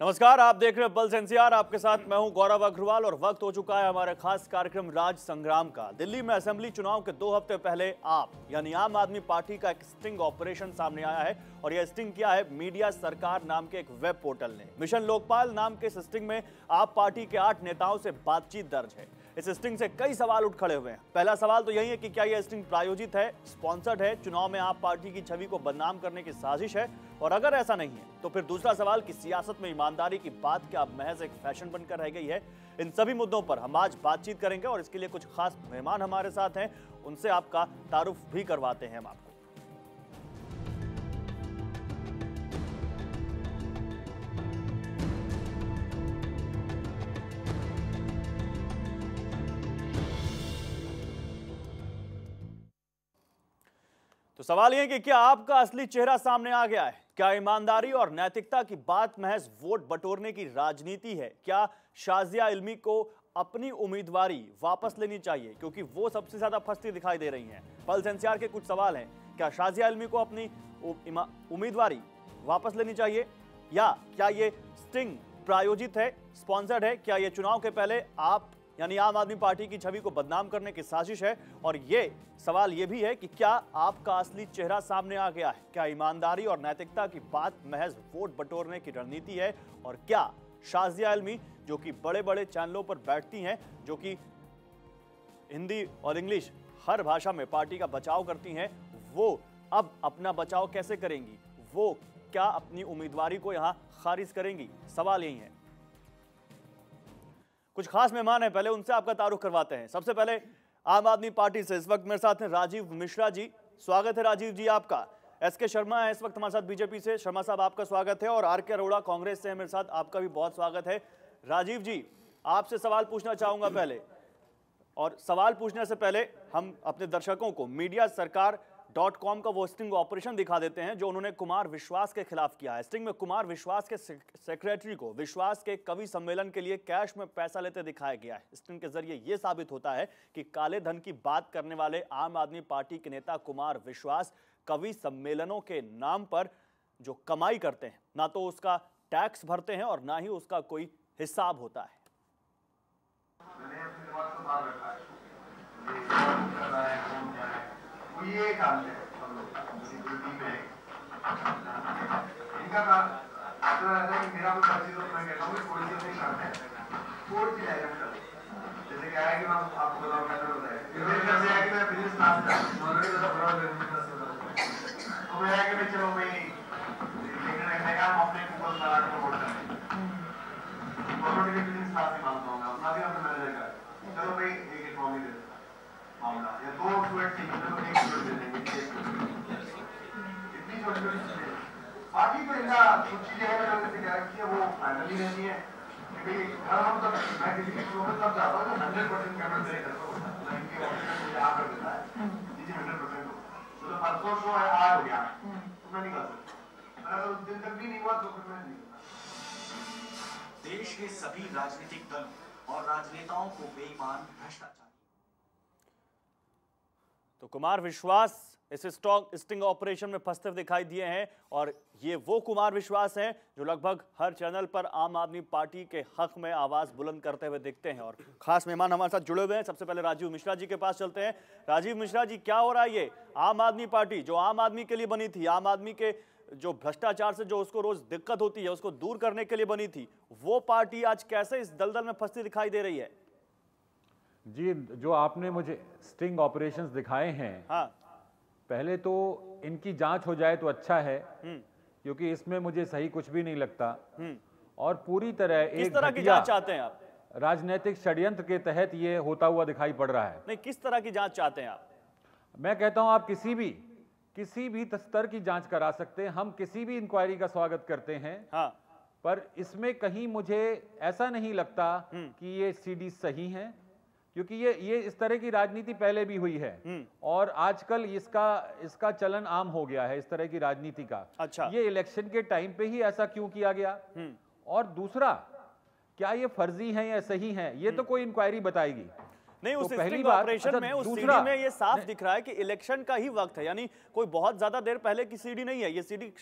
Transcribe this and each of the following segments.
नमस्कार, आप देख रहे हैं पल्स एनसीआर। आपके साथ मैं हूं गौरव अग्रवाल और वक्त हो चुका है हमारे खास कार्यक्रम राज संग्राम का। दिल्ली में असेंबली चुनाव के 2 हफ्ते पहले आप यानी आम आदमी पार्टी का एक स्टिंग ऑपरेशन सामने आया है और यह स्टिंग किया है मीडिया सरकार नाम के एक वेब पोर्टल ने। मिशन लोकपाल नाम के इस स्टिंग में आप पार्टी के 8 नेताओं से बातचीत दर्ज है। इस स्टिंग से कई सवाल उठ खड़े हुए हैं। पहला सवाल तो यही है कि क्या यह स्टिंग प्रायोजित है, स्पॉन्सर्ड है, चुनाव में आप पार्टी की छवि को बदनाम करने की साजिश है, और अगर ऐसा नहीं है तो फिर दूसरा सवाल कि सियासत में ईमानदारी की बात क्या अब महज एक फैशन बनकर रह गई है। इन सभी मुद्दों पर हम आज बातचीत करेंगे और इसके लिए कुछ खास मेहमान हमारे साथ हैं, उनसे आपका तारुफ भी करवाते हैं हम आपको। तो सवाल यह है कि क्या आपका असली चेहरा सामने आ गया है? क्या ईमानदारी और नैतिकता की बात महज वोट बटोरने की राजनीति है? क्या शाजिया इल्मी को अपनी उम्मीदवारी वापस लेनी चाहिए, क्योंकि वो सबसे ज्यादा फंसती दिखाई दे रही हैं? पल्स एनसीआर के कुछ सवाल हैं। क्या शाजिया इल्मी को अपनी उम्मीदवारी वापस लेनी चाहिए, या क्या ये स्टिंग प्रायोजित है, स्पॉन्सर्ड है? क्या ये चुनाव के पहले आप यानी आम आदमी पार्टी की छवि को बदनाम करने की साजिश है? और ये सवाल ये भी है कि क्या आपका असली चेहरा सामने आ गया है? क्या ईमानदारी और नैतिकता की बात महज वोट बटोरने की रणनीति है? और क्या शाजिया इल्मी, जो कि बड़े बड़े चैनलों पर बैठती हैं, जो कि हिंदी और इंग्लिश हर भाषा में पार्टी का बचाव करती हैं, वो अब अपना बचाव कैसे करेंगी? वो क्या अपनी उम्मीदवारी को यहां खारिज करेंगी? सवाल यही है। कुछ खास मेहमान हैं, पहले उनसे आपका तारुफ करवाते हैं। सबसे पहले आम आदमी पार्टी से इस वक्त मेरे साथ हैं राजीव मिश्रा जी। स्वागत है राजीव जी आपका। एसके शर्मा है इस वक्त हमारे साथ बीजेपी से। शर्मा साहब आपका स्वागत है। और आर.के. अरोड़ा कांग्रेस से है मेरे साथ, आपका भी बहुत स्वागत है। राजीव जी, आपसे सवाल पूछना चाहूंगा पहले, और सवाल पूछने से पहले हम अपने दर्शकों को mediasarkar.com का वो स्टिंग ऑपरेशन दिखा देते हैं जो उन्होंने कुमार विश्वास के खिलाफ किया है। स्टिंग में कुमार विश्वास के सेक्रेटरी को विश्वास के कवि सम्मेलन के लिए कैश में पैसा लेते दिखाया गया है। स्टिंग के जरिए यह साबित होता है कि काले धन की बात करने वाले आम आदमी पार्टी के नेता कुमार विश्वास कवि सम्मेलनों के नाम पर जो कमाई करते हैं, ना तो उसका टैक्स भरते हैं और ना ही उसका कोई हिसाब होता है। ये काम है हम लोग टीम में इनका काम ऐसा रहता है कि मेरा कुछ अच्छी दोस्त मैं कहता हूँ कि थोड़ी सी अपनी शर्त है, थोड़ी सी जाएगा मतलब जैसे क्या है कि मैं आपको बताऊँ कैसे होता है जैसे है कि मैं बिजनेस क्लास में ऑलरेडी तो बड़ा बिजनेस क्लास में तो मैं है कि मैं चलो मैं मैं काम अपने ऊपर लगा के प्रमोट करना प्रमोट के बिजनेस क्लास में मानता हूँ अपना भी अपने मैनेजर का चलो भाई एक इकोनॉमी दे मामला या 2 स्टूडेंट चाहिए तो 1 स्टूडेंट दे देंगे इतनी छोटी छोटी चीजें बाकी तो इनका कुछ चीजें हैं जो जैसे क्या कि वो फाइनली रहती है कि हर हम तब मैं किसी की शो में तब जाता हूँ 100% कैमरा दे करता हूँ इनके ऑफिस मुझे आ कर देता है चीजें 100% हो तो परसों शो है आज हो गया तो मैं नहीं कर सकता अगर उस दिन तक भी नहीं हुआ तो फिर मैं नहीं करता। देश के सभी राजनीतिक दल और राजनेताओं को बेईमान भ्रष्टाचार। तो कुमार विश्वास इस स्टिंग ऑपरेशन में फंसते हुए दिखाई दिए हैं, और ये वो कुमार विश्वास हैं जो लगभग हर चैनल पर आम आदमी पार्टी के हक में आवाज बुलंद करते हुए दिखते हैं। और खास मेहमान हमारे साथ जुड़े हुए हैं। सबसे पहले राजीव मिश्रा जी के पास चलते हैं। राजीव मिश्रा जी, क्या हो रहा है? ये आम आदमी पार्टी जो आम आदमी के लिए बनी थी, आम आदमी के जो भ्रष्टाचार से जो उसको रोज दिक्कत होती है उसको दूर करने के लिए बनी थी, वो पार्टी आज कैसे इस दलदल में फंसती दिखाई दे रही है? जी, जो आपने मुझे स्टिंग ऑपरेशंस दिखाए हैं, हाँ, पहले तो इनकी जांच हो जाए तो अच्छा है, क्योंकि इसमें मुझे सही कुछ भी नहीं लगता। और पूरी तरह किस तरह की जांच चाहते हैं आप? राजनीतिक षड्यंत्र के तहत ये होता हुआ दिखाई पड़ रहा है। नहीं, किस तरह की जांच चाहते हैं आप? मैं कहता हूं आप किसी भी स्तर की जांच करा सकते हैं। हम किसी भी इंक्वायरी का स्वागत करते हैं। हाँ, पर इसमें कहीं मुझे ऐसा नहीं लगता कि ये सीडी सही हैं, क्योंकि ये इस तरह की राजनीति पहले भी हुई है और आजकल इसका चलन आम हो गया है इस तरह की राजनीति का। अच्छा, ये इलेक्शन के टाइम पे ही ऐसा क्यों किया गया? और दूसरा, क्या ये फर्जी हैं या सही हैं, ये तो कोई इंक्वायरी बताएगी। नहीं, उस तो पहली स्ट्रिंग बात, ऑपरेशन अच्छा, में उस दूसरा, सीडी में ये साफ दिख रहा है कि इलेक्शन का ही वक्त है, यानी कोई बहुत ज्यादा देर पहले की सीडी नहीं है, ये सीडी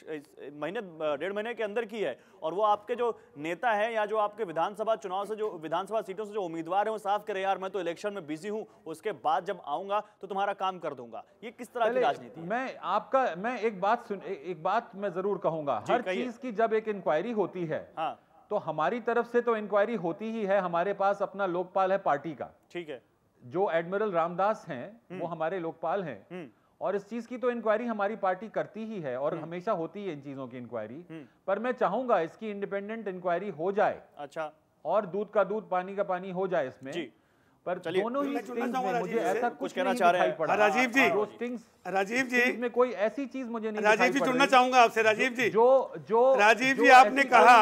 महीने 1.5 महीने के अंदर की है। और वो आपके जो नेता है या जो आपके विधानसभा चुनाव से, जो विधानसभा सीटों से जो उम्मीदवार है, वो साफ करे यार मैं तो इलेक्शन में बिजी हूं, उसके बाद जब आऊंगा तो तुम्हारा काम कर दूंगा। ये किस तरह की राजनीति है? मैं एक बात मैं जरूर कहूंगा, हर चीज की जब एक इंक्वायरी होती है, हाँ, तो हमारी तरफ से तो इंक्वायरी होती ही है, हमारे पास अपना लोकपाल है पार्टी का, ठीक है, जो एडमिरल रामदास हैं वो हमारे लोकपाल हैं, और इस चीज की तो इंक्वायरी हमारी पार्टी करती ही है और हमेशा होती है इन चीजों की इंक्वायरी। पर मैं चाहूंगा इसकी इंडिपेंडेंट इंक्वायरी हो जाए, अच्छा, और दूध का दूध पानी का पानी हो जाए इसमें जी। पर दोनों ही स्टिंग्स में मुझे ऐसा कुछ कहना चाह रहे हैं राजीव जी, राजीव जी में कोई ऐसी चीज मुझे नहीं, राजीव जी जुड़ना चाहूंगा आपसे। राजीव जी, जो राजीव जी आपने कहा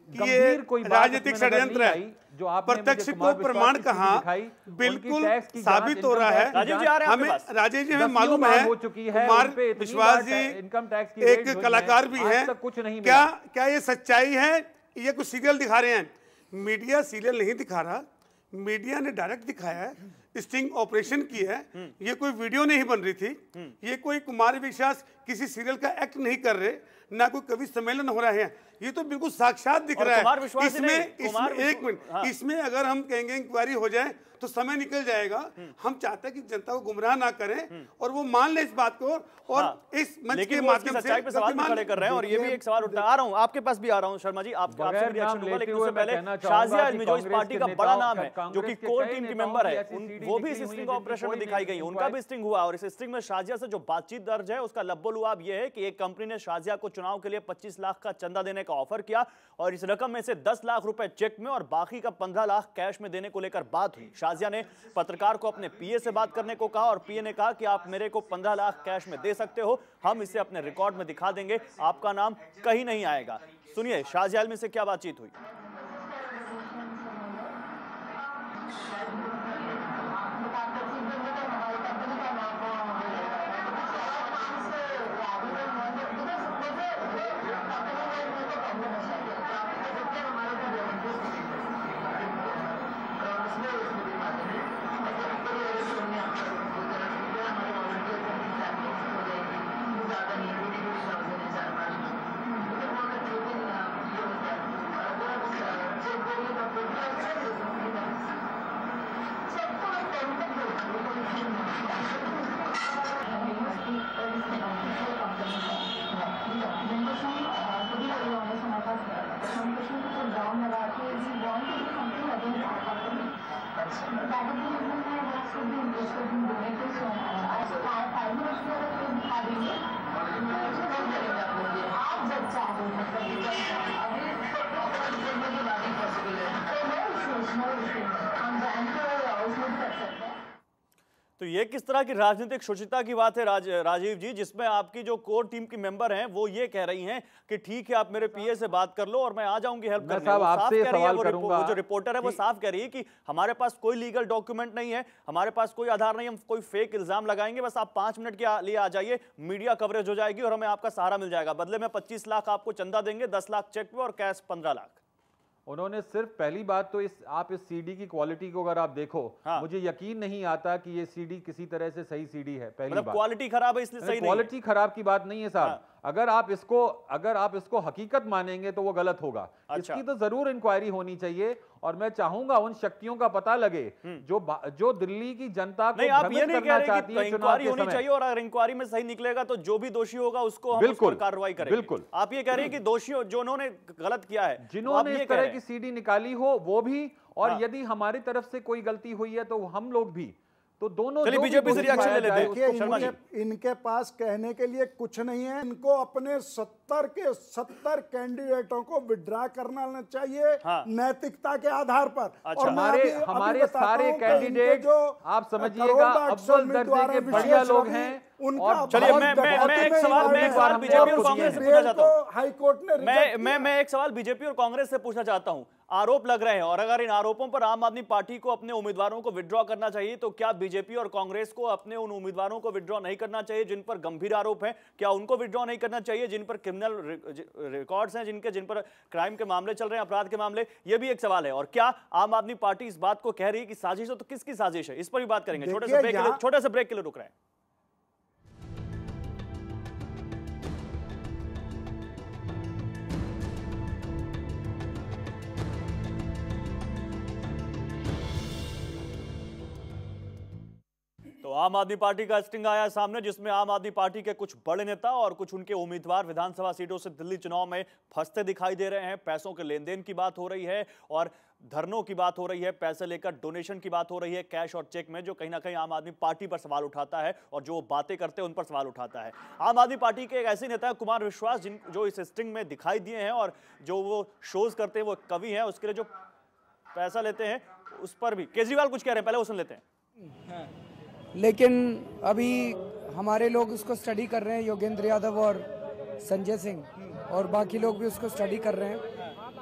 कि ये राजनीतिक षड्यंत्र है, जो प्रत्यक्ष को प्रमाण कहा बिल्कुल साबित हो रहा है। राजीव जी हमें मालूम है कुमार विश्वास जी इनकम टैक्स एक कलाकार भी हैं, क्या ये सच्चाई है? ये कुछ सीरियल दिखा रहे हैं? मीडिया सीरियल नहीं दिखा रहा, मीडिया ने डायरेक्ट दिखाया है, स्टिंग ऑपरेशन की है, ये कोई वीडियो नहीं बन रही थी, ये कोई कुमार विश्वास किसी सीरियल का एक्ट नहीं कर रहे, ना कोई कवि सम्मेलन हो रहा है, ये तो बिल्कुल साक्षात दिख रहा है। इसमें अगर हम कहेंगे इंक्वायरी हो जाए तो समय निकल जाएगा। हम चाहते हैं कि जनता को गुमराह ना करें और वो मान ले इस बात को, और इस मंच के माध्यम से सच्चाई पे सवाल भी खड़े कर रहे हैं। और ये भी एक सवाल उठा, आ रहा हूं आपके पास भी आ रहा हूं शर्मा जी, आपसे भी रिएक्शन होगा, लेकिन उससे पहले शाजिया इल्मी जो इस पार्टी का बड़ा नाम है, जो कि कोर टीम की मेंबर है, वो भी इस स्ट्रिंग ऑपरेशन में दिखाई गई, उनका भी स्ट्रिंग हुआ। और इस स्ट्रिंग में शाजिया से जो बातचीत दर्ज है उसका लब्बो-लुआब ये है कि एक कंपनी ने शाजिया को चुनाव के लिए 25 लाख का चंदा देने का ऑफर किया और इस रकम में से 10 लाख रुपए चेक में और बाकी का 15 लाख कैश में देने को लेकर बात हुई। शाजिया ने पत्रकार को अपने पीए से बात करने को कहा और पीए ने कहा कि आप मेरे को 15 लाख कैश में दे सकते हो, हम इसे अपने रिकॉर्ड में दिखा देंगे, आपका नाम कहीं नहीं आएगा। सुनिए शाजिया इल्मी से क्या बातचीत हुई। तो ये किस तरह की राजनीतिक शुचिता की बात है राजीव जी, जिसमें आपकी जो कोर टीम की मेंबर हैं वो ये कह रही हैं कि ठीक है आप मेरे पीए से बात कर लो और मैं आ जाऊंगी हेल्प करने। वो साफ कह रही है, वो जो रिपोर्टर है वो साफ कह रही है कि हमारे पास कोई लीगल डॉक्यूमेंट नहीं है, हमारे पास कोई आधार नहीं, हम कोई फेक इल्जाम लगाएंगे, बस आप 5 मिनट के लिए आ जाइए, मीडिया कवरेज हो जाएगी और हमें आपका सहारा मिल जाएगा। बदले में 25 लाख आपको चंदा देंगे, 10 लाख चेक पे और कैश 15 लाख। उन्होंने सिर्फ पहली बात तो आप इस सीडी की क्वालिटी को अगर आप देखो, हाँ। मुझे यकीन नहीं आता कि ये सीडी किसी तरह से सही सीडी है। पहली बात क्वालिटी खराब है इसलिए सही नहीं है। क्वालिटी खराब की बात नहीं है साहब, हाँ। अगर आप इसको हकीकत मानेंगे तो वो गलत होगा। अच्छा। इसकी तो जरूर इंक्वायरी होनी चाहिए और मैं चाहूंगा उन शक्तियों का पता लगे जो दिल्ली की जनता को आप ये नहीं कह रहे कि इंक्वायरी होनी चाहिए और अगर इंक्वायरी में सही निकलेगा तो जो भी दोषी होगा उसको हम उस पर कार्रवाई करेंगे। बिल्कुल आप ये कह रहे हैं कि दोषियों जो उन्होंने गलत किया है, जिन्होंने इस तरह की सीडी निकाली हो वो भी, और यदि हमारी तरफ से कोई गलती हुई है तो हम लोग भी, तो दोनों बीजेपी से रिएक्शन ले लेते हैं। इनके पास कहने के लिए कुछ नहीं है, इनको अपने 70 के 70 कैंडिडेटों को विड्रा करना चाहिए, हाँ। नैतिकता के आधार पर। अच्छा। और हमारे सारे कैंडिडेट जो आप समझिएगा अव्वल दर्जे के बढ़िया लोग हैं। उनका चलिए मैं एक सवाल बीजेपी और कांग्रेस से पूछना चाहता हूं। हाईकोर्ट ने मैं एक सवाल बीजेपी और कांग्रेस से पूछना चाहता हूं। आरोप लग रहे हैं और अगर इन आरोपों पर आम आदमी पार्टी को अपने उम्मीदवारों को विड्रॉ करना चाहिए, तो क्या बीजेपी और कांग्रेस को अपने उन उम्मीदवारों को विड्रॉ नहीं करना चाहिए जिन पर गंभीर आरोप हैं? क्या उनको विड्रॉ नहीं करना चाहिए जिन पर क्रिमिनल रिकॉर्ड्स हैं, जिन पर क्राइम के मामले चल रहे हैं, अपराध के मामले? यह भी एक सवाल है। और क्या आम आदमी पार्टी इस बात को कह रही है कि साजिश है, तो किसकी साजिश है? इस पर भी बात करेंगे। छोटे से ब्रेक के लिए रुक रहे हैं। तो आम आदमी पार्टी का स्टिंग आया सामने, जिसमें आम आदमी पार्टी के कुछ बड़े नेता और कुछ उनके उम्मीदवार विधानसभा सीटों से दिल्ली चुनाव में फंसते दिखाई दे रहे हैं। पैसों के लेन देन की बात हो रही है और धरनों की बात हो रही है, पैसे लेकर डोनेशन की बात हो रही है, कैश और चेक में, जो कहीं ना कहीं आम आदमी पार्टी पर सवाल उठाता है और जो बातें करते हैं उन पर सवाल उठाता है। आम आदमी पार्टी के एक ऐसे नेता है कुमार विश्वास, जो इस स्टिंग में दिखाई दिए हैं और जो वो शोज करते हैं, वो कवि हैं, उसके लिए जो पैसा लेते हैं उस पर भी केजरीवाल कुछ कह रहे हैं, पहले वो सुन लेते हैं। लेकिन अभी हमारे लोग उसको स्टडी कर रहे हैं, योगेंद्र यादव और संजय सिंह और बाकी लोग भी उसको स्टडी कर रहे हैं।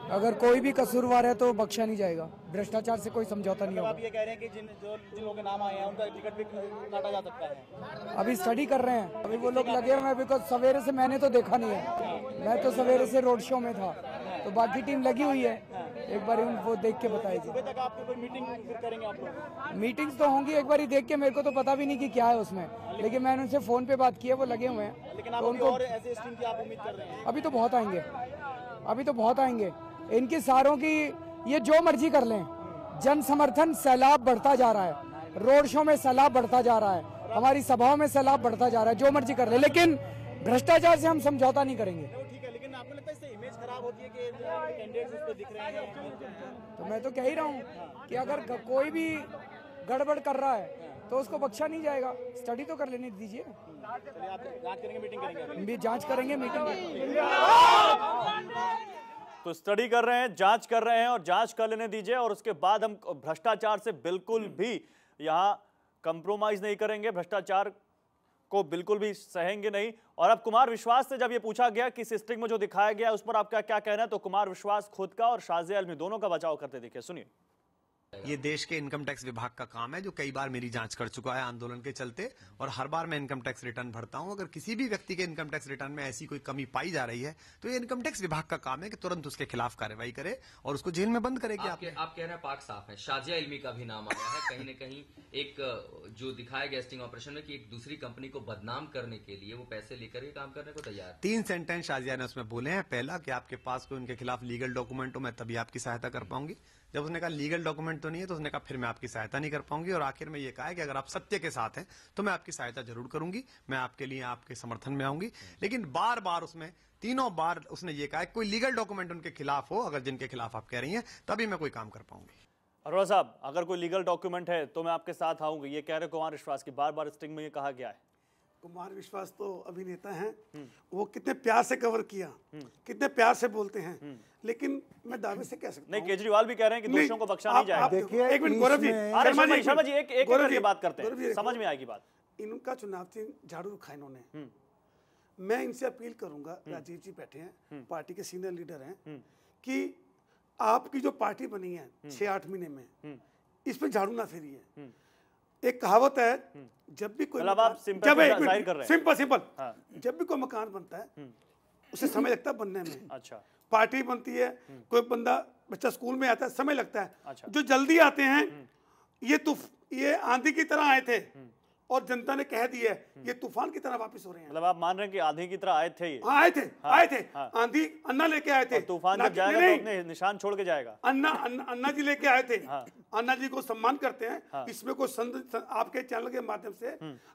अगर कोई भी कसूरवार है तो बख्शा नहीं जाएगा, भ्रष्टाचार से कोई समझौता नहीं होगा। आप ये कह रहे हैं कि जिन लोगों के नाम आए हैं उनका टिकट भी काटा जा सकता है? अभी स्टडी कर रहे हैं, अभी वो लोग लगे हुए हैं, बिकॉज सवेरे से मैंने तो देखा नहीं है, मैं तो सवेरे से रोड शो में था, तो बाकी टीम लगी हुई है, एक बार उनको देख के बताएगी। सुबह तक आपको कोई मीटिंग फिर करेंगे आप लोग? मीटिंग्स तो होंगी, एक बार ही देख के, मेरे को तो पता भी नहीं कि क्या है उसमें, लेकिन मैंने उनसे फोन पे बात की है, वो लगे हुए हैं। लेकिन आप उनको और ऐसे स्ट्रीम की आप उम्मीद कर रहे हैं? अभी तो बहुत आएंगे, अभी तो बहुत आएंगे। इनकी सारों की ये जो मर्जी कर लें, जन समर्थन सैलाब बढ़ता जा रहा है, रोड शो में सैलाब बढ़ता जा रहा है, हमारी सभाओं में सैलाब बढ़ता जा रहा है, जो मर्जी कर ले, लेकिन भ्रष्टाचार से हम समझौता नहीं करेंगे। ठीक है, लेकिन आपको लगता है इससे इमेज खराब होती है कि कैंडिडेट्स उस पर दिख रहे हैं? तो मैं तो कह ही रहा हूँ कि अगर कोई भी गड़बड़ कर रहा है तो उसको बख्शा नहीं जाएगा, स्टडी तो कर लेने दीजिए। चलिए, आप जांच करेंगे, मीटिंग करेंगे? जांच करेंगे, मीटिंग करेंगे। तो स्टडी कर रहे हैं, जांच कर रहे हैं और जांच कर लेने दीजिए, और उसके बाद हम भ्रष्टाचार से बिल्कुल भी यहाँ कंप्रोमाइज नहीं करेंगे, भ्रष्टाचार को बिल्कुल भी सहेंगे नहीं। और अब कुमार विश्वास से जब ये पूछा गया कि इस स्टिंग में जो दिखाया गया उस पर आपका क्या कहना है, तो कुमार विश्वास खुद का और शाजिया इल्मी दोनों का बचाव करते दिखे, सुनिए। ये देश के इनकम टैक्स विभाग का काम है, जो कई बार मेरी जांच कर चुका है आंदोलन के चलते, और हर बार मैं इनकम टैक्स रिटर्न भरता हूं। अगर किसी भी व्यक्ति के इनकम टैक्स रिटर्न में ऐसी कोई कमी पाई जा रही है तो ये इनकम टैक्स विभाग का काम है कि तुरंत उसके खिलाफ कार्रवाई करे और उसको जेल में बंद करे। आप कह रहे हैं पाक साफ है, शाजिया इल्मी का भी नाम आया है कहीं न कहीं, एक जो दिखाया गया स्टिंग ऑपरेशन में कि एक दूसरी कंपनी को बदनाम करने के लिए वो पैसे लेकर ही काम करने को तैयार। 3 सेंटेंस शाजिया ने उसमें बोले हैं। पहला कि आपके पास कोई उनके खिलाफ लीगल डॉक्यूमेंट हो, मैं तभी आपकी सहायता कर पाऊंगी। जब उसने कहा लीगल डॉक्यूमेंट तो नहीं है, तो उसने कहा फिर मैं आपकी सहायता नहीं कर पाऊंगी। और आखिर में ये कहा है कि अगर आप सत्य के साथ हैं तो मैं आपकी सहायता जरूर करूंगी, मैं आपके लिए आपके समर्थन में आऊंगी। लेकिन बार बार उसमें 3 बार उसने ये कहा है कोई लीगल डॉक्यूमेंट उनके खिलाफ हो, अगर जिनके खिलाफ आप कह रही हैं, तभी मैं कोई काम कर पाऊंगी। अरोड़ा साहब, अगर कोई लीगल डॉक्यूमेंट है तो मैं आपके साथ आऊंगी, ये कह रहे कुमार विश्वास की, बार बार स्टिंग में ये कहा गया है। कुमार विश्वास तो अभिनेता हैं, वो कितने प्यार से कवर किया, कितने प्यार से बोलते हैं, लेकिन मैं दावे से कह सकता हूं। नहीं, केजरीवाल भी कह रहे हैं कि दोषियों को बख्शा नहीं जाएगा। देखिए, एक मिनट गौरव जी, शर्मा जी एक करके बात करते हैं, समझ में आएगी बात। इनका चुनाव चिन्ह झाड़ू रखा इन्होंने। मैं इनसे अपील करूंगा, राजीव जी बैठे हैं, पार्टी के सीनियर लीडर हैं, कि आपकी जो पार्टी बनी है 6-8 महीने में, इस पे झाड़ू ना फेरिए। एक कहावत है, जब भी कोई सिंपल जब भी कोई मकान बनता है उसे समय लगता है बनने में। अच्छा, पार्टी बनती है, कोई बच्चा स्कूल में आता है, समय लगता है। अच्छा। जो जल्दी आते हैं, ये आंधी की तरह आए थे और जनता ने कह दिया ये तूफान की तरह वापस हो रहे हैं। मतलब आप मान रहे हैं कि आंधी की तरह आए थे ये? आए थे। आंधी अन्ना लेके आए थे। तूफान जब जाएगा तो अपने निशान छोड़ के जाएगा। अन्ना जी लेके आए थे। अन्ना जी को सम्मान करते हैं, इसमें कोई आपके चैनल के माध्यम से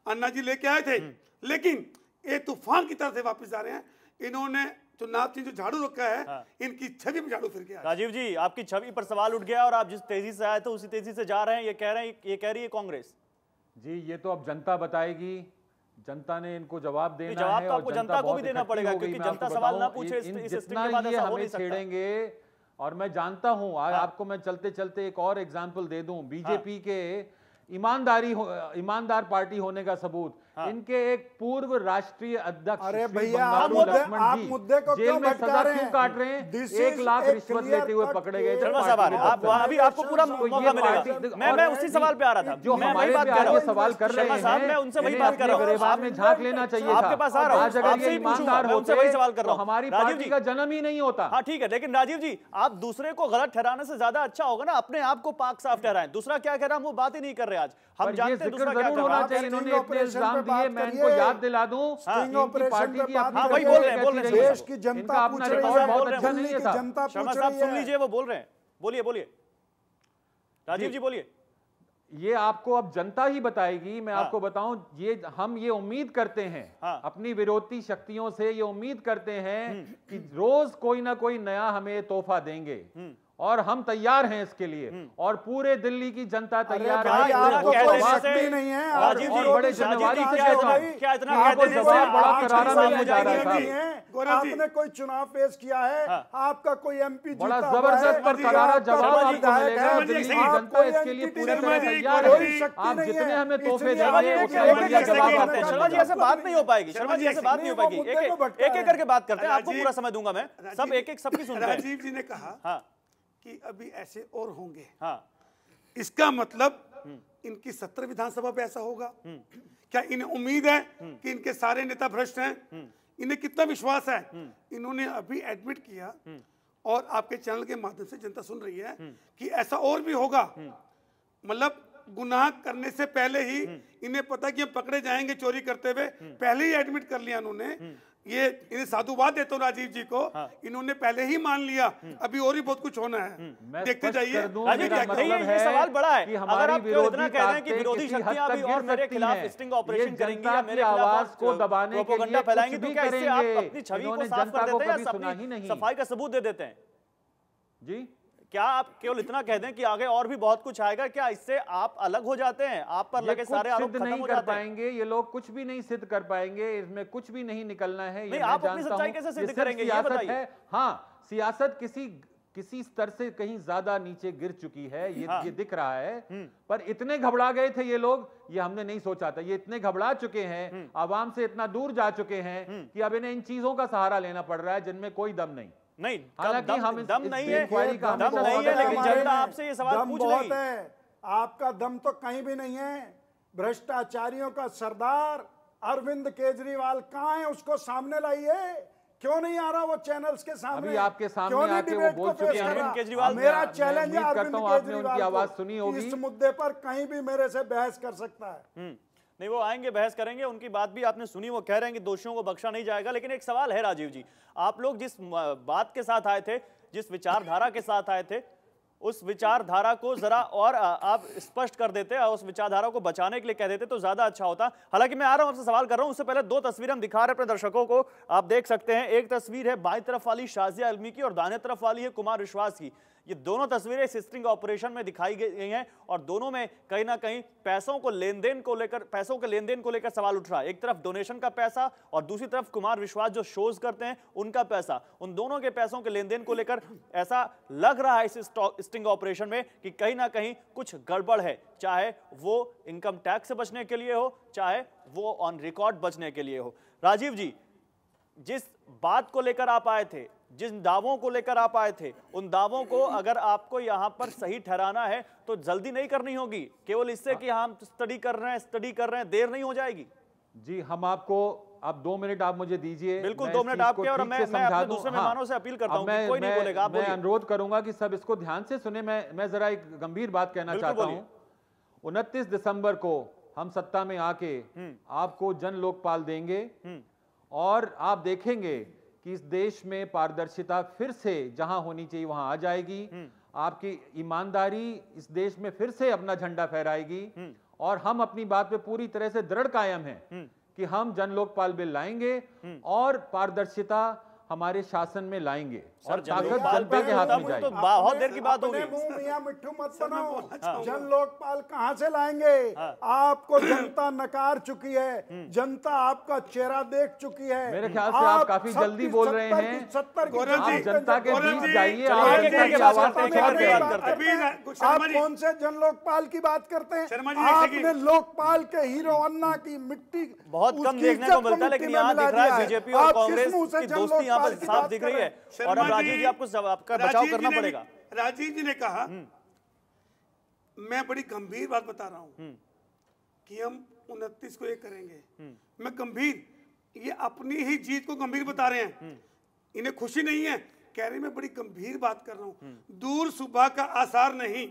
अन्ना जी लेके आए थे, लेकिन ये तूफान की तरह से वापस जा रहे हैं। इन्होंने चुनाव जो झाड़ू रखा है, इनकी छवि पे झाड़ू फिर के आए। राजीव जी, आपकी छवि पर सवाल उठ गया और आप जिस तेजी से आए थे उसी तेजी से जा रहे हैं, ये कह रही है कांग्रेस। जी, ये तो अब जनता बताएगी, जनता ने इनको जवाब देना है। जवाब तो आपको जनता को भी देना पड़ेगा, क्योंकि जनता सवाल ना पूछे इस जितना ये हमें छेड़ेंगे। और मैं जानता हूं, आज आपको मैं चलते चलते एक और एग्जांपल दे दूं, बीजेपी के ईमानदार पार्टी होने का सबूत, इनके एक पूर्व राष्ट्रीय अध्यक्ष अरे भैया आप मुद्दे को जेल में सजा क्यों काट रहे हैं? 1 लाख रिश्वत लेते हुए पकड़े गए थे। अभी आपको पूरा मौका मिलेगा। मैं उसी सवाल पे आ रहा था जो हमारे पे सवाल कर रहे हैं, मैं उनसे वही बात कर रहा हूं। गरीबान में झांक लेना चाहिए। आपके पास आ रहा हूं, आज अगर ये ईमानदार होते वही सवाल कर रहा हूं। हमारी पार्टी का जन्म ही नहीं होता। हाँ ठीक है, लेकिन राजीव जी आप दूसरे को गलत ठहराने से ज्यादा अच्छा होगा ना अपने आप को पाक साफ ठहराएं। दूसरा क्या कह रहा हूं वो बात ही नहीं कर रहे आज। हम जानते हैं दूसरा क्या कर रहा है। इन्होंने इतने इल्जाम दिए, मैं इनको याद दिला दूं, इनकी पार्टी की हाँ वही बोल रहे हैं देश की जनता पूछ रही है, बहुत अच्छा नहीं था। जनता शर्मा साहब सुन लीजिए, वो बोल रहे हैं। बोलिए राजीव जी बोलिए। ये आपको अब जनता ही बताएगी। मैं आपको बताऊं, हम ये उम्मीद करते हैं अपनी विरोधी शक्तियों से, ये उम्मीद करते हैं कि रोज कोई ना कोई नया हमें तोहफा देंगे और हम तैयार हैं इसके लिए, और पूरे दिल्ली की जनता तैयार है। आपको कोई शक्ति नहीं है और बड़े जिम्मेवारी से कहता हूं, क्या इतना आपको जवाब बड़ा करारा मिलने जा रहा था। आपने कोई चुनाव पेश किया है, आपका कोई एमपी बड़ा जबरदस्त पर करारा जवाब आपको मिलेगा। दिल्ली की जनता इसके लिए पूरी तरह तैयार है। आप जितने हमें तोहफे देंगे उतने बढ़िया जवाब आपको। शर्मा जी ऐसे बात नहीं हो पाएगी, शर्मा जी ऐसे बात नहीं हो पाएगी। एक करके बात करते हैं, आपको पूरा समय दूंगा मैं, सब एक सबकी सुनते हैं। राजीव जी ने कहा कि अभी ऐसे और होंगे। इसका मतलब इनकी 17 विधानसभा पे ऐसा होगा क्या? इन्हें उम्मीद है कि इनके सारे नेता भ्रष्ट हैं? इन्हें कितना विश्वास है? इन्होंने अभी एडमिट किया और आपके चैनल के माध्यम से जनता सुन रही है कि ऐसा और भी होगा। मतलब गुनाह करने से पहले ही इन्हें पता कि हम पकड़े जाएंगे चोरी करते हुए, पहले ही एडमिट कर लिया इन्होंने। ये इन्हें साधुवाद देता हूँ राजीव जी को, इन्होंने पहले ही मान लिया, अभी और भी बहुत कुछ होना है। देखते जाइए। ये सवाल बड़ा है कि अगर आप इतना कह रहे हैं कि विरोधी शक्तियां भी और मेरे खिलाफ स्टिंग ऑपरेशन करेंगी या मेरे आवाज को दबाने के लिए फैलाएंगे, तो क्या इससे आप अपनी छवि को साफ कर देते हैं या सफाई का सबूत दे देते हैं? जी क्या आप केवल इतना कह दें कि आगे और भी बहुत कुछ आएगा, क्या इससे आप अलग हो जाते हैं? आप पर लगे सारे आरोप खत्म हो जाते हैं? ये लोग कुछ भी नहीं सिद्ध कर पाएंगे, इसमें कुछ भी नहीं निकलना है। नहीं, आप अपनी सच्चाई कैसे सिद्ध करेंगे ये बताइए। हाँ, सियासत किसी स्तर से कहीं ज्यादा नीचे गिर चुकी है, ये दिख रहा है। पर इतने घबरा गए थे ये लोग, ये हमने नहीं सोचा था। ये इतने घबरा चुके हैं, आवाम से इतना दूर जा चुके हैं कि अब इन्हें इन चीजों का सहारा लेना पड़ रहा है जिनमें कोई दम नहीं। हालांकि हम दम नहीं है, लेकिन जनता आपसे ये सवाल पूछ रही है। आपका दम तो कहीं भी नहीं है। भ्रष्टाचारियों का सरदार अरविंद केजरीवाल कहाँ है? उसको सामने लाइए। क्यों नहीं आ रहा वो चैनल्स के सामने? अभी आपके सामने आके वो बोल चुके हैं अरविंद केजरीवाल। मेरा चैलेंज है अरविंद केजरीवाल की आवाज सुनी होगी, इस मुद्दे पर कहीं भी मेरे से बहस कर सकता है। नहीं, वो आएंगे, बहस करेंगे, उनकी बात भी आपने सुनी। वो कह रहे हैं कि दोषियों को बख्शा नहीं जाएगा। लेकिन एक सवाल है राजीव जी, आप लोग जिस बात के साथ आए थे, जिस विचारधारा के साथ आए थे, उस विचारधारा को जरा और आप स्पष्ट कर देते और उस विचारधारा को बचाने के लिए कह देते तो ज्यादा अच्छा होता। हालांकि मैं आ रहा हूं, आपसे सवाल कर रहा हूं, उससे पहले 2 तस्वीरें हम दिखा रहे हैं अपने दर्शकों को, आप देख सकते हैं। एक तस्वीर है बाईं तरफ वाली शाजिया इल्मी की और दाहिने तरफ वाली है कुमार विश्वास की। ये दोनों तस्वीरें इस स्टिंग ऑपरेशन में दिखाई गई हैं और दोनों में कहीं ना कहीं पैसों के लेन देन को लेकर सवाल उठ रहा है। एक तरफ डोनेशन का पैसा और दूसरी तरफ कुमार विश्वास जो शोज करते हैं उनका पैसा। उन दोनों के पैसों के लेन देन को लेकर ऐसा लग रहा है इस स्टिंग ऑपरेशन में कि कहीं ना कहीं कुछ गड़बड़ है, चाहे वो इनकम टैक्स से बचने के लिए हो, चाहे वो ऑन रिकॉर्ड बचने के लिए हो। राजीव जी, जिस बात को लेकर आप आए थे, जिन दावों को लेकर आप आए थे, उन दावों को अगर आपको यहां पर सही ठहराना है तो जल्दी नहीं करनी होगी, केवल इससे कि हम स्टडी कर रहे हैं, देर नहीं हो जाएगी। जी, हम आपको आप 2 मिनट आप मुझे दीजिए। बिल्कुल 2 मिनट आपके, और मैं अपने दूसरे मेहमानों से अपील करता हूं कि कोई नहीं बोलेगा, आप बोलिए। मैं अनुरोध करूंगा कि सब इसको ध्यान से सुने। मैं जरा एक गंभीर बात कहना चाहता हूं। 29 दिसंबर को हम सत्ता में आके आपको जन लोकपाल देंगे और आप देखेंगे कि इस देश में पारदर्शिता फिर से जहां होनी चाहिए वहां आ जाएगी। आपकी ईमानदारी इस देश में फिर से अपना झंडा फहराएगी और हम अपनी बात पे पूरी तरह से दृढ़ कायम हैं कि हम जन लोकपाल बिल लाएंगे और पारदर्शिता हमारे शासन में लाएंगे सर, और ताकत जनता के हाथ में जाएगी। तो बहुत देर की बात होगी। मियां मिट्ठू मत बनाओ। जन लोकपाल कहां से लाएंगे? आपको जनता नकार चुकी है, जनता आपका चेहरा देख चुकी है। मेरे ख्याल से आप काफी जल्दी बोल रहे हैं। 70 आप जनता के बीच जाइए, आप कौन से जन लोकपाल की बात करते हैं? आपने लोकपाल के हीरो अन्ना की मिट्टी बहुत कम देखने को मिलता है, लेकिन यहाँ दिख रहा है बीजेपी और कांग्रेस की दोस्ती यहाँ पर साफ दिख रही है। और अब राजीव जी आपको आपका बचाव करना पड़ेगा। राजीव जी ने कहा, मैं बड़ी गंभीर बात बता रहा हूं कि हम 29 को ये करेंगे। मैं गंभीर, ये अपनी ही जीत को गंभीर बता रहे हैं, इन्हें खुशी नहीं है। कह रहे मैं बड़ी गंभीर बात कर रहा हूं। दूर सुबह का आसार नहीं,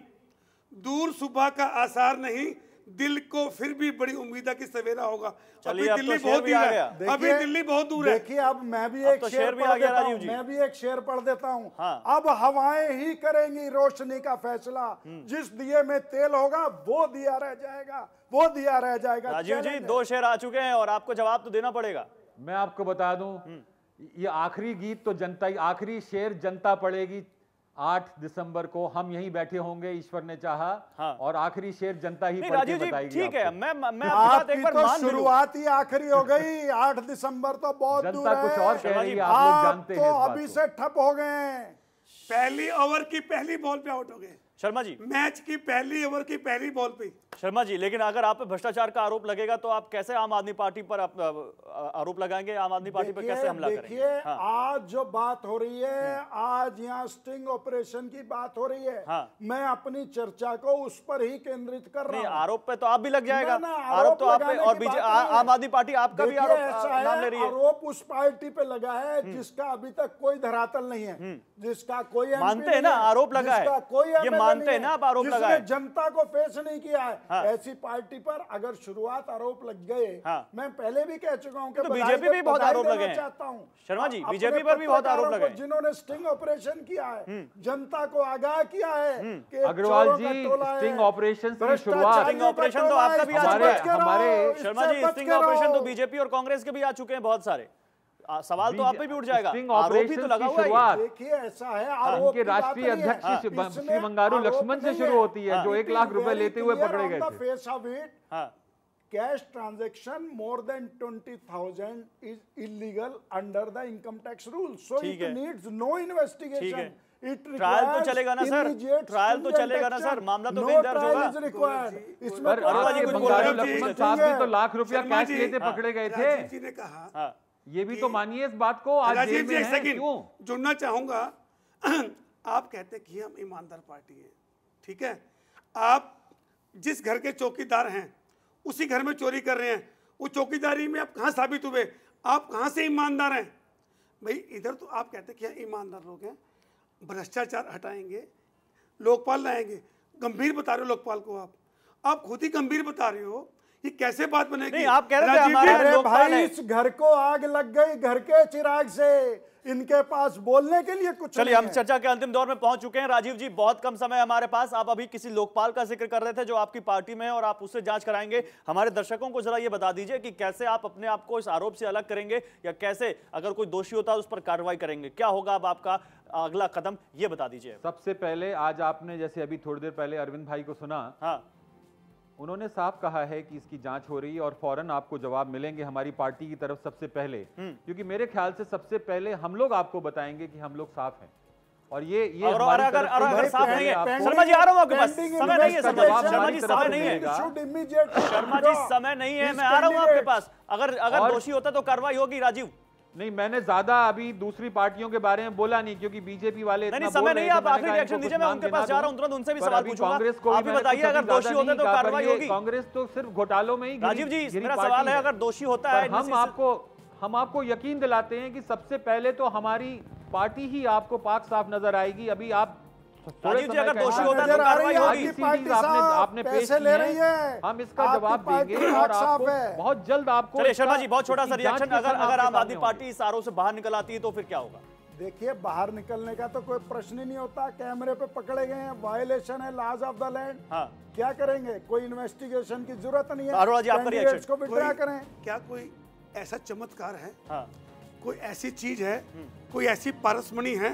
दूर सुबह का आसार नहीं, दिल को फिर भी बड़ी उम्मीद है कि सवेरा होगा। अभी दिल्ली बहुत दूर है, अभी दिल्ली बहुत दूर है। देखिए अब मैं भी एक शेर पढ़ देता हूं, मैं भी एक शेर पढ़ देता हूं। अब हवाएं ही करेंगी रोशनी का फैसला, जिस दिए में तेल होगा वो दिया रह जाएगा, वो दिया रह जाएगा। राजीव जी 2 शेर आ चुके हैं और आपको जवाब तो देना पड़ेगा। मैं आपको बता दूं, ये आखिरी गीत तो जनता, आखिरी शेर जनता पढ़ेगी 8 दिसंबर को। हम यहीं बैठे होंगे, ईश्वर ने चाहा। और आखिरी शेर जनता ही पढ़ के बताएगी। ठीक है, मैं आपकी एक बार मान लूं। शुरुआत ही आखिरी हो गई। 8 दिसंबर तो बहुत दूर है। जनता कुछ और कह रही है, आप लोग जानते हैं। तो अभी से ठप हो गए। पहली ओवर की पहली बॉल पे आउट हो गए शर्मा जी, मैच की पहली ओवर की पहली बॉल पे। शर्मा जी, लेकिन अगर आप पे भ्रष्टाचार का आरोप लगेगा तो आप कैसे आम आदमी पार्टी पर आरोप लगाएंगे? आम आदमी पार्टी पर कैसे हमला करेंगे? देखिए आज जो बात हो रही है, आज यहाँ स्टिंग ऑपरेशन की बात हो रही है। मैं अपनी चर्चा को उस पर ही केंद्रित कर रहा हूँ। आरोप पे तो आप भी लग जाएगा। आरोप तो आप पे, और आम आदमी पार्टी आपका भी आरोप नाम ले रही है। आरोप उस पार्टी पे लगा है जिसका अभी तक कोई धरातल नहीं है, जिसका कोई मानते हैं ना आरोप लगा है, ये मानते हैं ना आप आरोप लगा है, जनता को फेस नहीं किया है। ऐसी पार्टी पर अगर शुरुआत आरोप लग गए, मैं पहले भी कह चुका हूं कि बीजेपी भी बहुत आरोप लगे हैं। चाहता हूं शर्मा जी, बीजेपी पर भी बहुत आरोप लगे, जिन्होंने स्टिंग ऑपरेशन किया है, जनता को आगाह किया है कि अग्रवाल जी स्टिंग ऑपरेशन की शुरुआत, स्टिंग ऑपरेशन तो आपका भी आ चुका है। हमारे शर्मा जी, स्टिंग ऑपरेशन तो बीजेपी और कांग्रेस के भी आ चुके हैं बहुत सारे। सवाल तो आप पे भी उठ जाएगा। आरोप ही तो लगा हुआ है। देखिए ऐसा है, आरोप के राष्ट्रीय अध्यक्ष श्री बंगारू लक्ष्मण से शुरू होती है, जो 1 लाख रुपए लेते हुए पकड़े गए थे। Cash transaction more than 20,000 is illegal under the income tax rule, so it needs no investigation. Trial तो चलेगा ना सर, ट्रायल तो चलेगा ना सर, मामला तो नहीं दर्ज होगा। इसमें बंगारू लक्ष्मण साहब भी तो लाख रुपया कैश लेते पकड़े गए थे। ये भी तो मानिए इस बात को। आज राजीव जी एक सेकंड जुड़ना चाहूंगा। आप कहते हैं कि हम ईमानदार पार्टी है, ठीक है। आप जिस घर के चौकीदार हैं उसी घर में चोरी कर रहे हैं, वो चौकीदारी में आप कहां साबित हुए? आप कहां से ईमानदार हैं भाई? इधर तो आप कहते हैं कि हम ईमानदार लोग हैं, भ्रष्टाचार हटाएंगे, लोकपाल लाएंगे। गंभीर बता रहे हो लोकपाल को, आप खुद ही गंभीर बता रहे हो। ये कैसे बात बनेगी? नहीं, आप कह रहे थे हमारे लोकपाल है। इस घर को आग लग गई घर के चिराग से, इनके पास बोलने के लिए कुछ। चलिए हम चर्चा के अंतिम दौर में पहुंच चुके हैं। राजीव जी बहुत कम समय हमारे पास, आप अभी किसी लोकपाल का जिक्र कर रहे थे जो आपकी पार्टी में है और आप उससे जांच कराएंगे। हमारे दर्शकों को जरा ये बता दीजिए कि कैसे आप अपने आप को इस आरोप से अलग करेंगे, या कैसे अगर कोई दोषी होता है उस पर कार्रवाई करेंगे? क्या होगा अब आपका अगला कदम, ये बता दीजिए। सबसे पहले आज आपने जैसे अभी थोड़ी देर पहले अरविंद भाई को सुना, उन्होंने साफ कहा है कि इसकी जांच हो रही है और फौरन आपको जवाब मिलेंगे हमारी पार्टी की तरफ सबसे पहले, क्योंकि मेरे ख्याल से सबसे पहले हम लोग आपको बताएंगे कि हम लोग साफ हैं। और ये और अगर साफ नहीं है, शर्मा जी आ रहा हूं आपके पास, समय नहीं है शर्मा जी, समय नहीं है शर्मा जी, समय नहीं है, मैं आ रहा हूं आपके पास। अगर दोषी होता तो कार्रवाई होगी। राजीव नहीं, मैंने ज्यादा अभी दूसरी पार्टियों के बारे में बोला नहीं, क्योंकि बीजेपी वाले नहीं, समय नहीं है। आप आखिरी रिएक्शन दीजिए, मैं उनके पास जा रहा हूं, तुरंत उनसे भी सवाल पूछूंगा। कांग्रेस को आप भी बताइए, अगर दोषी होते तो कार्रवाई होगी। कांग्रेस तो सिर्फ घोटालों में ही। राजीव जी मेरा सवाल है, अगर दोषी होता है, हम आपको यकीन दिलाते हैं कि सबसे पहले तो हमारी पार्टी ही आपको पाक साफ नजर आएगी। अभी आप राजीव जी अगर दोषी होता है तो कार्रवाई होगी। आपने पेश किए हैं, हम इसका जवाब देंगे और आपको बहुत जल्द आपको। चलिए शर्मा जी, बहुत छोटा सा रिएक्शन, अगर आम आदमी पार्टी इस आरोप से बाहर निकल आती है तो फिर क्या होगा? देखिए बाहर निकलने का तो कोई प्रश्न ही नहीं होता। कैमरे पे पकड़े गए हैं, वायलेशन है लॉज ऑफ द लैंड। क्या करेंगे? कोई इन्वेस्टिगेशन की जरूरत नहीं है, अरोड़ा जी आपका रिएक्शन को विड्रॉ करें। क्या कोई ऐसा चमत्कार है कोई ऐसी चीज है, कोई ऐसी पारसमणि है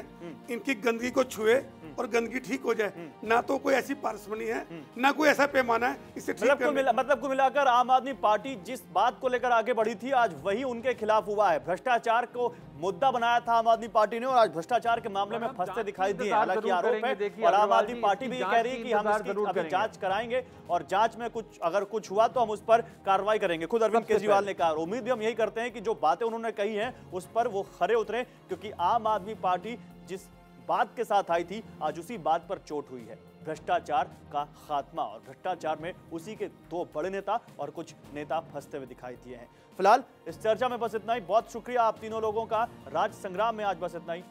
इनकी गंदगी को छुए और गंदगी ठीक हो जाए, ना तो कोई ऐसी पारसमणि है, ना कोई ऐसा पैमाना है इससे ठीक मतलब को मिलाकर आम आदमी पार्टी जिस बात को लेकर आगे बढ़ी थी आज वही उनके खिलाफ हुआ है। भ्रष्टाचार को मुद्दा बनाया था आम आदमी पार्टी ने और आज भ्रष्टाचार के मामले में फंसते दिखाई दिए। हालांकि आरोप है और आम आदमी पार्टी भी कह रही है कि हम इसकी अभी जांच कराएंगे और जांच में अगर कुछ हुआ तो हम उस पर कार्रवाई करेंगे। खुद अरविंद केजरीवाल ने कहा। उम्मीद भी हम यही करते हैं कि जो बातें उन्होंने कही हैं उस पर वो खरे उतरे, क्योंकि आम आदमी पार्टी जिस बात के साथ आई थी आज उसी बात पर चोट हुई है, भ्रष्टाचार का खात्मा। और भ्रष्टाचार में उसी के दो बड़े नेता और कुछ नेता फंसते हुए दिखाई दिए हैं। फिलहाल इस चर्चा में बस इतना ही। बहुत शुक्रिया आप तीनों लोगों का। राज संग्राम में आज बस इतना ही।